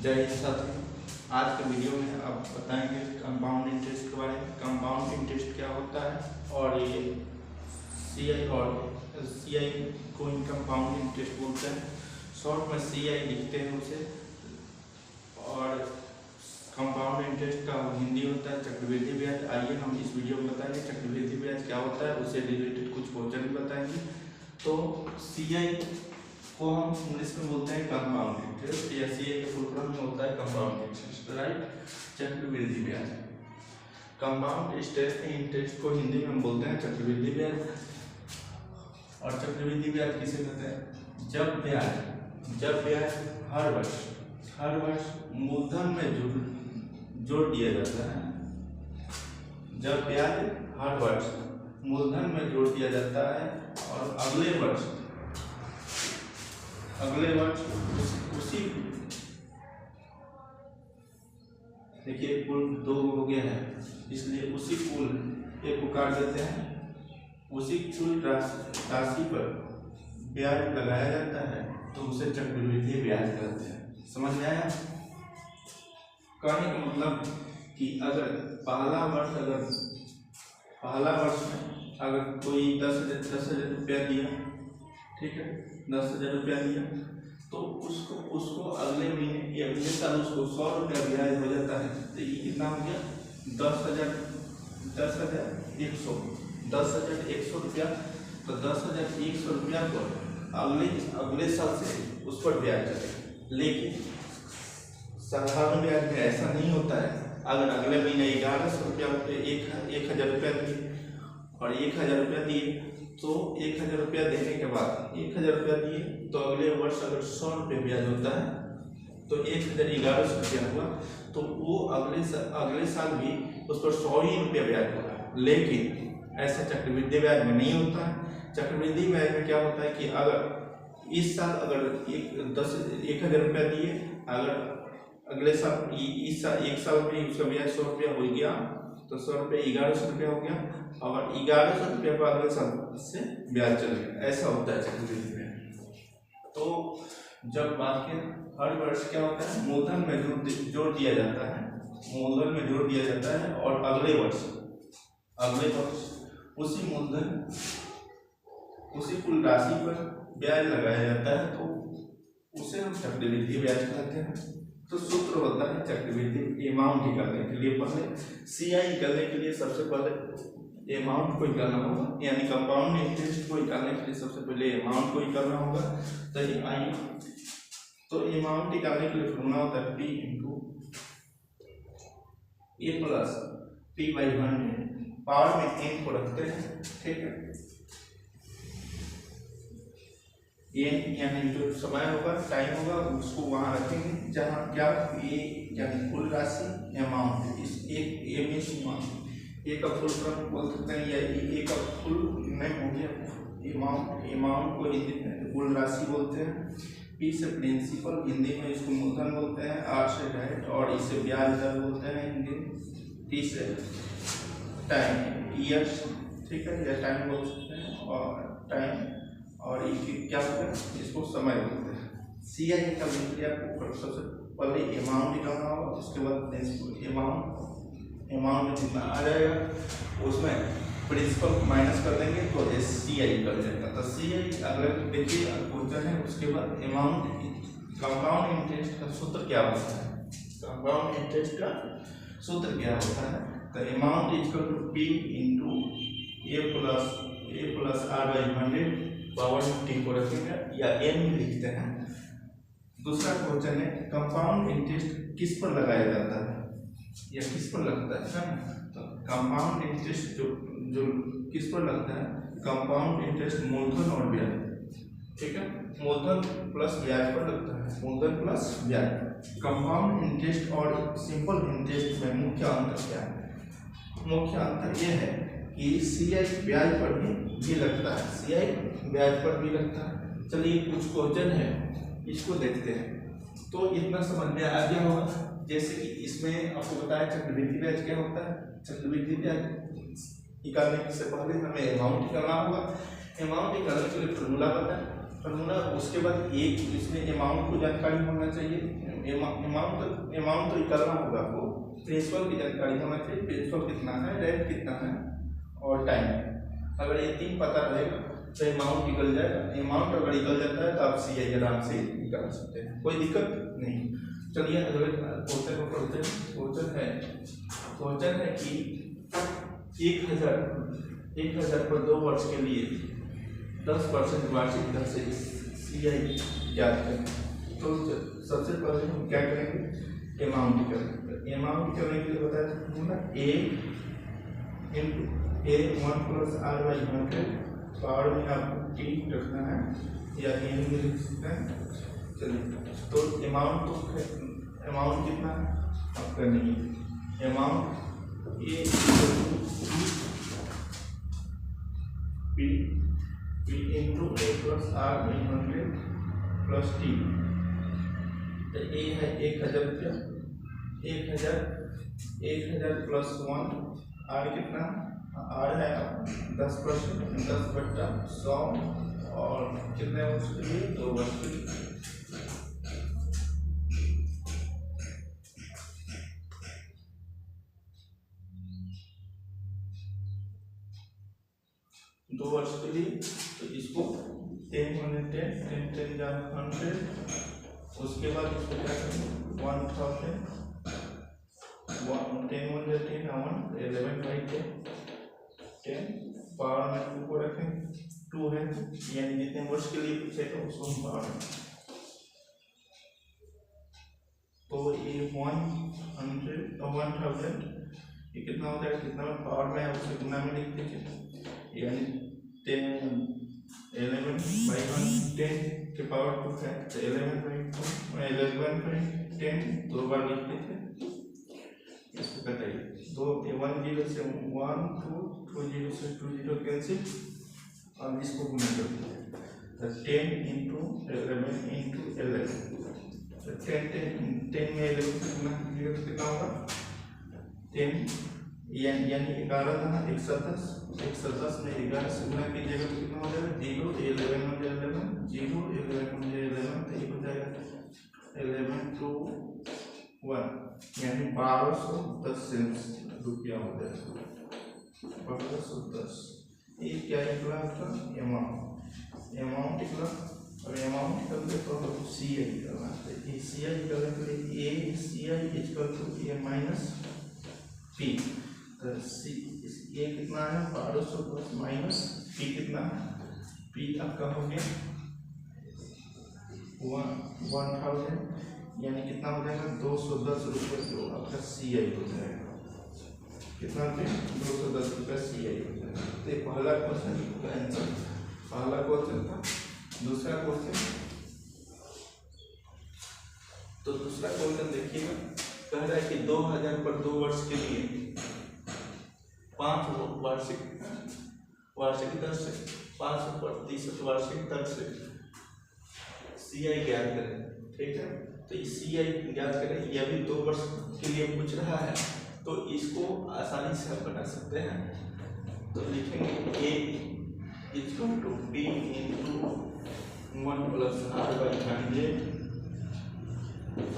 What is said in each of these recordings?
जय हिंद साथियों। आज के वीडियो में आप बताएंगे कंपाउंड इंटरेस्ट के बारे में। कंपाउंड इंटरेस्ट क्या होता है और ये सीआई को कंपाउंड इंटरेस्ट बोलते हैं। शॉर्ट में सीआई लिखते हैं उसे। और कंपाउंड इंटरेस्ट का हिंदी होता है चक्रवृद्धि ब्याज। आइए हम इस वीडियो में बताएंगे चक्रवृद्धि ब्याज क्या होता है, उससे रिलेटेड कुछ क्वेश्चन भी बताएंगे। तो सीआई को हम इंग्लिश में बोलते हैं कंपाउंड इंटरेस्ट, या सीआई के फुल फॉर्म में होता है कंपाउंड इंटरेस्ट, राइट। चक्रवृद्धि ब्याज, कंपाउंड इंटरेस्ट को हिंदी में हम बोलते हैं चक्रवृद्धि ब्याज। और चक्रवृद्धि ब्याज किसे कहते हैं? जब ब्याज हर वर्ष मूलधन में जोड़ दिया जाता है। जब ब्याज हर वर्ष मूलधन में जोड़ दिया जाता है और अगले वर्ष उसी देखिए कुल 2 हो गया है, इसलिए उसी कुल एक को काट देते हैं। उसी कुल राशि पर ब्याज लगाया जाता है तो उसे चक्रवृद्धि ब्याज कहते हैं। समझ में आया? कहने का मतलब कि अगर पहला वर्ष में अगर कोई 10,000 रुपया दिया, ठीक है, 10,000 रुपया दिया, तो उसको अगले महीने या अगले साल उसको 100 रुपया ब्याज हो जाता है। तो ये कितना हो गया? 10,100 रुपया। तो 10,100 रुपया को अगले साल से उस पर ब्याज चलेगा। लेकिन साधारण ब्याज में ऐसा नहीं होता है। अगर अगले महीने 1100 रुपया 1,000 रुपया दिए और 1,000 रुपया दिए, तो 1,000 रुपया देने के बाद 1,000 रुपया दिए तो अगले वर्ष अगर 100 रुपये ब्याज होता है तो 1,1100 रुपया हुआ, तो वो अगले साल भी उस पर 100 ही रुपया ब्याज होगा। लेकिन ऐसा चक्रवृद्धि ब्याज में नहीं होता है। चक्रवृद्धि ब्याज में क्या होता है कि अगर इस साल अगर 1,000 रुपया दिए, अगर अगले साल एक साल में उसका ब्याज 100 रुपया हो गया, तो 100 रुपये 1,100 रुपया हो गया और 1,100 रुपया पर अगले साल से ब्याज चलेगा। ऐसा होता है चक्रवृद्धि ब्याज। तो जब बात करें हर वर्ष क्या होता है, मूलधन में जोड़ दिया जाता है। मूलधन में जोड़ दिया जाता है और अगले वर्ष उसी कुल राशि पर ब्याज लगाया जाता है, तो उसे हम चक्रवृद्धि ब्याज कहते हैं। तो सूत्र होता है चक्रवृद्धि अमाउंट निकालने के लिए, पहले सीआई निकालने के लिए सबसे पहले अमाउंट को निकालना होगा, यानी कंपाउंड इंटरेस्ट को निकालने के लिए सबसे पहले अमाउंट को निकालना होगा। तो आइए, तो अमाउंट निकालने के लिए फॉर्मूला होता है P × A + P/100। पावर में n को रखते हैं, ठीक है। n यानी जो समय होगा, टाइम होगा, उसको वहां रखेंगे जहां क्या ये यानी कुल राशि अमाउंट। इस एक ए का फुल फॉर्म बोल सकते हैं, या ए का फुल नेम हो गया अमाउंट को हिंदी में कुल राशि बोलते हैं। पी से प्रिंसिपल, हिंदी में इसको मूलधन बोलते हैं। आर से डेट और इसे ब्याज दर बोलते हैं हिंदी। टी से टाइम, ईयर्स, ठीक है, या टाइम बोल सकते हैं। और टाइम और क्या होता है, इसको समय बोलते हैं। सीआई निकालने के लिए आपको सबसे पहले अमाउंट निकालना होगा, उसके बाद अमाउंट में जितना आ जाएगा उसमें प्रिंसिपल माइनस कर देंगे तो सीआई निकल जाएगा। तो सीआई अगर देखिए क्वेश्चन है, उसके बाद अमाउंट। कंपाउंड इंटरेस्ट का सूत्र क्या होता है? कंपाउंड इंटरेस्ट का सूत्र क्या होता है? तो amount equal to P × A + R/100। Power में T को रखेंगे या n में लिखते हैं। दूसरा क्वेश्चन है कंपाउंड इंटरेस्ट किस पर लगाया जाता है या किस पर लगता है? तो कंपाउंड इंटरेस्ट जो किस पर लगता है? कंपाउंड इंटरेस्ट मूलधन और ब्याज, ठीक है, मूलधन प्लस ब्याज पर लगता है। मूलधन प्लस ब्याज। कंपाउंड इंटरेस्ट और सिंपल इंटरेस्ट में मुख्य अंतर क्या है? मुख्य अंतर यह है कि सीआई ब्याज पर भी लगता है। सीआई ब्याज पर भी लगता है। चलिए कुछ क्वेश्चन है, इसको देखते हैं। तो इतना समझ में आ गया होगा। जैसे कि इसमें आपको बताया चक्रवृद्धि ब्याज क्या होता है। चक्रवृद्धि ब्याज निकालने से पहले हमें अमाउंट निकालना होगा। अमाउंट निकालने के लिए फॉर्मूला बताएं। फॉर्मूला उसके बाद एक इसमें अमाउंट को जानकारी होना चाहिए, अमाउंट तो निकालना होगा आपको। प्रिंसिपल की जानकारी होना चाहिए, प्रिंसिपल कितना है, रेट कितना है और टाइम। अगर ये तीन पता रहेगा तो अमाउंट निकल जाएगा। अमाउंट अगर निकल जाता है तो आप CI आराम से निकाल सकते हैं, कोई दिक्कत नहीं। चलिए अगले क्वेश्चन को पढ़ते हैं। क्वेश्चन है कि 1000 पर 2 वर्ष के लिए 10% वार्षिक दर से CI ज्ञात करें। तो सबसे पहले हम क्या करेंगे, अमाउंट निकालेंगे। अमाउंट निकालने के लिए बताया था ना, A × A 1 + R/100 पावर में आपको T रखना है या N में लिख सकते हैं। चलिए तो अमाउंट कितना है आपका नहीं, amount A P × A + R/100 + T। तो A है 1000 रुपया, 1000 + 1, R कितना, R है 10%, 10/100 और कितने वर्ष के लिए, 2 वर्ष के लिए। तो इसको 10 × 10 × 100, उसके बाद इसको क्या करेंगे 1000, 10 × 10 = 11/10, 10 पावर में 2 को रखेंगे, 2 है यानी जितने वर्ष के लिए पूछे तो उसको हम पावर में, तो ये 1000 ये कितना होता है, कितना पावर में है उसे गुना में लिख दीजिए, यानी 11/10 के पावर 2 है तो 11/10 2 बार लिख दीजिए। इसको कटाइए, 1 0 से 1 2 2 0 से 2 0 कैंसिल, अब इसको गुना कर दीजिए। 10 × 11 × 11, 10 में 11 से गुना कीजिएगा तो कितना होगा 10, यानी 11 था ना, 110 में 11 से गुना कीजिएगा तो कितना हो जाएगा 0, 11 × 11 0, 11 × 11 तो ये हो जाएगा 11 to 1, यानी 1210 रुपया हो जाएगा, 1210। ये क्या निकला आपका अमाउंट निकला। और अमाउंट निकलते तो हम CI निकलना है, CI निकलने के लिए CI = A - P। तो A कितना है 1210 माइनस P कितना है, P आपका हो गया 1000, यानी कितना हो जाएगा 210 रुपये, जो आपका CI हो जाएगा। कितना रुपये 210 रुपये CI हो जाएगा। तो ये पहला क्वेश्चन का आंसर, पहला क्वेश्चन था। दूसरा क्वेश्चन, तो दूसरा क्वेश्चन देखिएगा, कह रहा है कि 2000 पर 2 वर्ष के लिए 5 वार्षिक दर से 5% वार्षिक दर से CI ज्ञात करें। ठीक है, तो CI ज्ञात करें, यह भी 2 वर्ष के लिए पूछ रहा है, तो इसको आसानी से आप बना सकते हैं। तो लिखेंगे A = P × 1 + R/100,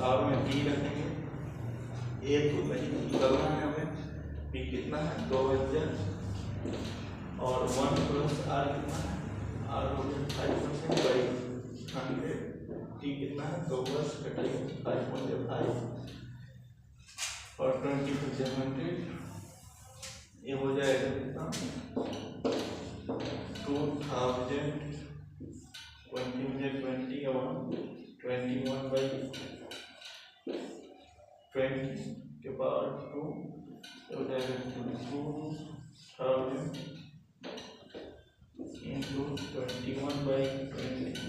और में P रखेंगे। A तो नहीं निकलना है हमें, P कितना है 2000 और 1 + R कितना है, R हो गया 5%/100, T कितना है 2 वर्ष कटाइए 5.5 और 20%, ये हो जाएगा कितना 2000 20 और 21/20 के पावर 2 हो जाएगा 2000 × 21/20,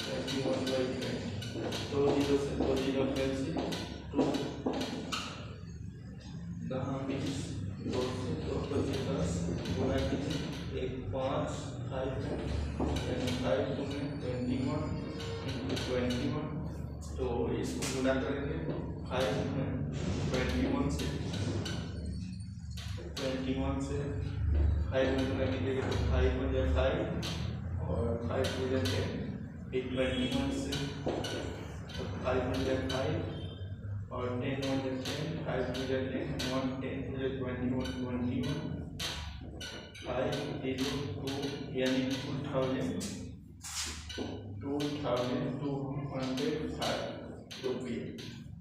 21/20, 2 0 से 2 0 कैंसिल, 2 10 20, 2 से 2 10 गुना कीजिए, 1 5 5 यानी 5 × 21 × 21, तो इसको गुना करेंगे 5 में 21 से 5 में गुना कीजिएगा तो 5 हो जाए 5 और 5 हो जाए 10, 21 से तो 5 हो जाए 5 और 10 1 10, 5 2 10, 1 10 21 21, 5 0 2 यानी 2205 रुपये।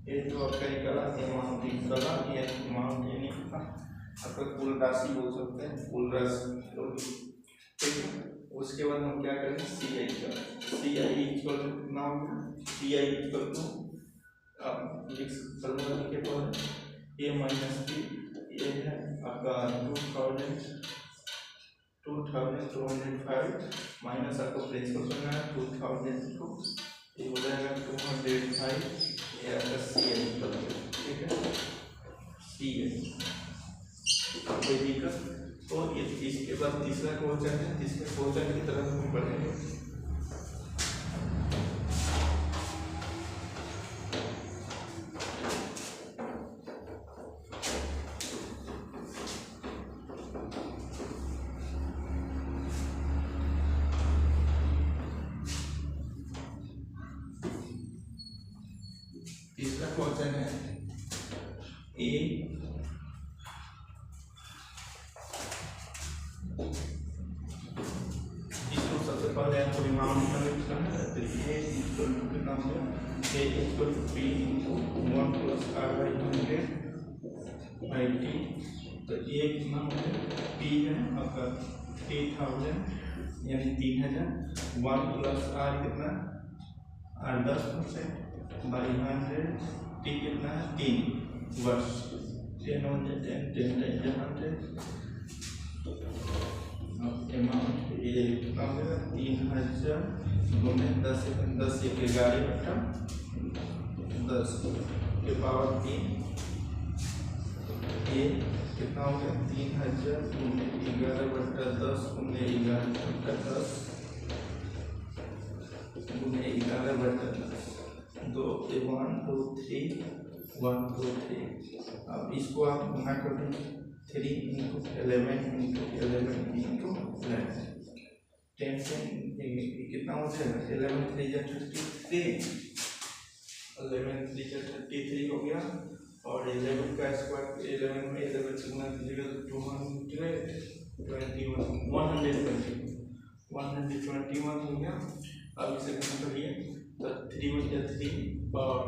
ये जो आपका निकला अमाउंट निकला, ये अमाउंट ये निकला आपका कुल राशि बोल सकते हैं, कुल राशि। ठीक है, उसके बाद हम क्या करेंगे, सी आई इक्वल कितना होगा, सी आई इक्वल टू आप फॉर्मूला लिखे तो ए माइनस बी, ये है आपका 2205 माइनस आपको प्रिंसिपल करना है 2002, ये हो जाएगा 205, ये आपका सी आई इक्वल। ठीक है, सी आई कोई दिक्कत। तो ये इसके बाद तीसरा क्वेश्चन है, तीसरे क्वेश्चन की तरफ हम बढ़ेंगे। तीसरा क्वेश्चन है ए पहले आपको अमाउंट करना है, तो ये इक्वल टू कितना हो गया, A equal to P into 1 plus R by 100 by T. तो ये कितना हो गया, पी है आपका 3000 यानी 3000, 1 प्लस आर कितना, आर 10% बाई 100, टी कितना है 3 वर्ष, 10 100 10 100 अमाउंट ये कितना होगा 3000 गुने 10 10 1 11 बटा 10 के पावर 3, ये कितना हो गया 3000 गुने 11 बटा 10 गुने 11 बटा 10 गुने 11 बटा 10, 2 1 2 3 1 2 3। अब इसको आप गुना कर देंगे 3 इंटू 11 इंटू 11 इंटू 10 से कितना हो जाएगा 11 3 या 33, 11 3 या 33 हो गया। और 11 का स्क्वायर 11 में 11 से गुना कीजिएगा तो 121 हो गया। अब इसे गुना करिए तो 3 1 या 3 और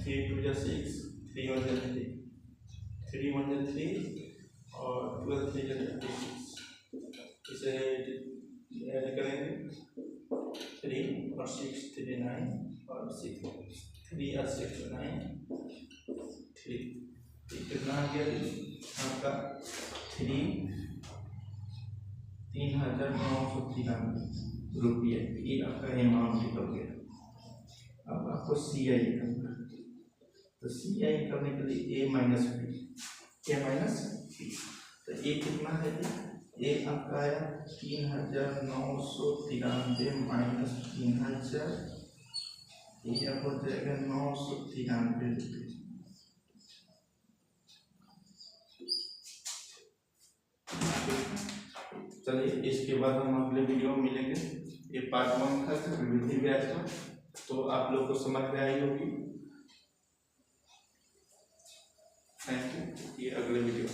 3 2 या 6, 3 1 या 3, 3 1 या 3 और 12 3 या 36। इसे ऐड करेंगे 3 और 6 3 9 और 6 3 और 6 9 3 कितना आ गया आपका 3993 रुपये, ये आपका अमाउंट निकल गया। अब आपको सी आई करना है, तो सी आई करने के लिए ए माइनस बी, तो ये कितना है, ये आपका आया 3993 माइनस 3000, ये हो जाएगा 993 रुपये। चलिए इसके बाद हम अगले वीडियो में मिलेंगे। ये पार्ट 1 था विधि ब्याज का, तो आप लोग को समझ में आई होगी। थैंक यू, ये अगले वीडियो।